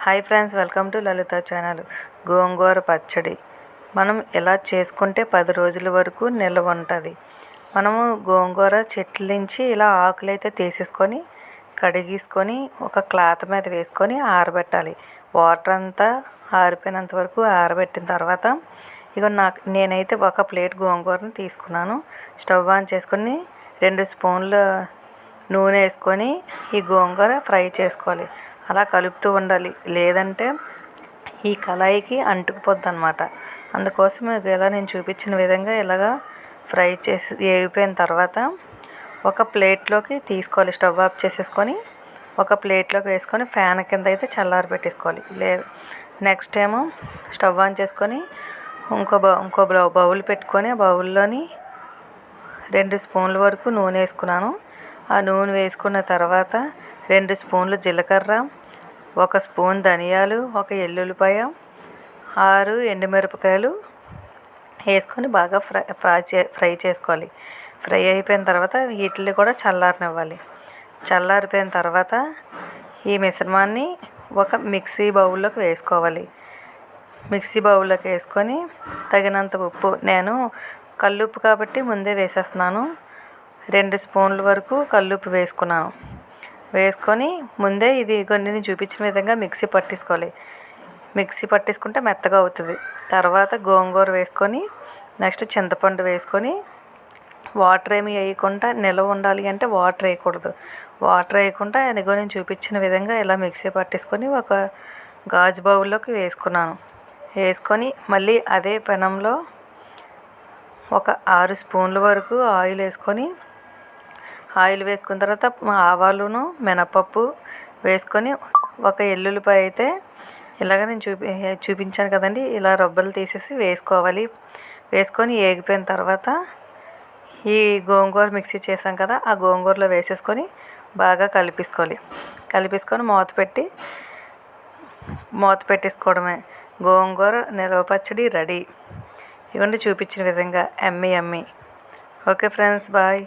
Hi friends, welcome to Lalitha channel. Gongura పచ్చడి మనం ఎలా చేసుకుంటే 10 రోజుల వరకు నిల్వ ఉంటుంది. మనము గోంగూర చెట్ల నుంచి ఇలా ఆకులైతే తీసేసుకొని కడిగేసుకొని ఒక క్లాత్ మీద వేసుకొని ఆరబెట్టాలి. వాటర్ అంతా ఆరిపోయినంత వరకు ఆరబెట్టిన తర్వాత నేనైతే ఒక ప్లేట్ గోంగూరని తీసుకున్నాను. స్టవ్ ఆన్ చేసుకొని 2 స్పూన్ల నూనె వేసుకొని ఈ గోంగూర ఫ్రై చేసుకోవాలి. అలా కలుపుతూ ఉండాలి, లేదంటే ఈ కళాయికి అంటుకుపోద్ది అన్నమాట. అందుకోసం ఇలా నేను చూపించిన విధంగా ఇలాగా ఫ్రై చేసి వేగిపోయిన తర్వాత ఒక ప్లేట్లోకి తీసుకోవాలి. స్టవ్ ఆఫ్ చేసేసుకొని ఒక ప్లేట్లోకి వేసుకొని ఫ్యాన్ కింద అయితే చల్లారి పెట్టేసుకోవాలి. నెక్స్ట్ ఏమో స్టవ్ ఆన్ చేసుకొని ఇంకో బౌల్ పెట్టుకొని ఆ బౌల్లోని 2 స్పూన్ల వరకు నూనె వేసుకున్నాను. ఆ నూనె వేసుకున్న తర్వాత 2 స్పూన్లు జీలకర్ర, 1 స్పూన్ ధనియాలు, 1 ఎల్లుల్లిపాయ, 6 ఎండుమిరపకాయలు వేసుకొని బాగా ఫ్రై చేసుకోవాలి. ఫ్రై అయిపోయిన తర్వాత వీటిని కూడా చల్లారనివ్వాలి. చల్లారిపోయిన తర్వాత ఈ మిశ్రమాన్ని ఒక మిక్సీ బౌల్లోకి వేసుకోవాలి. మిక్సీ బౌల్లోకి వేసుకొని తగినంత ఉప్పు, నేను కల్లుప్పు కాబట్టి ముందే వేసేస్తున్నాను. 2 స్పూన్ల వరకు కల్లుప్పు వేసుకున్నాను. వేసుకొని ముందే ఇది కొన్ని చూపించిన విధంగా మిక్సీ పట్టేసుకోవాలి. మిక్సీ పట్టేసుకుంటే మెత్తగా అవుతుంది. తర్వాత గోంగూర వేసుకొని నెక్స్ట్ చింతపండు వేసుకొని వాటర్ ఏమి వేయకుండా నిల్వ ఉండాలి అంటే వాటర్ వేయకూడదు. వాటర్ వేయకుండా నేను చూపించిన విధంగా ఇలా మిక్సీ పట్టేసుకొని ఒక గాజు బౌల్లోకి వేసుకున్నాను. వేసుకొని మళ్ళీ అదే పెనంలో ఒక 6 స్పూన్ల వరకు ఆయిల్ వేసుకొని వేసుకున్న తర్వాత ఆవాలును మినపప్పు వేసుకొని ఒక ఎల్లుల్లిపాయ అయితే ఇలాగ నేను చూపించాను కదండి, ఇలా రొబ్బలు తీసేసి వేసుకోవాలి. వేసుకొని వేగిపోయిన తర్వాత ఈ గోంగూర మిక్సీ చేసాం కదా, ఆ గోంగూరలో వేసేసుకొని బాగా కలిపేసుకొని మూత పెట్టేసుకోవడమే. గోంగూర నిల్వ పచ్చడి రెడీ. ఇవన్నీ చూపించిన విధంగా ఎమ్మి. Okay friends, bye.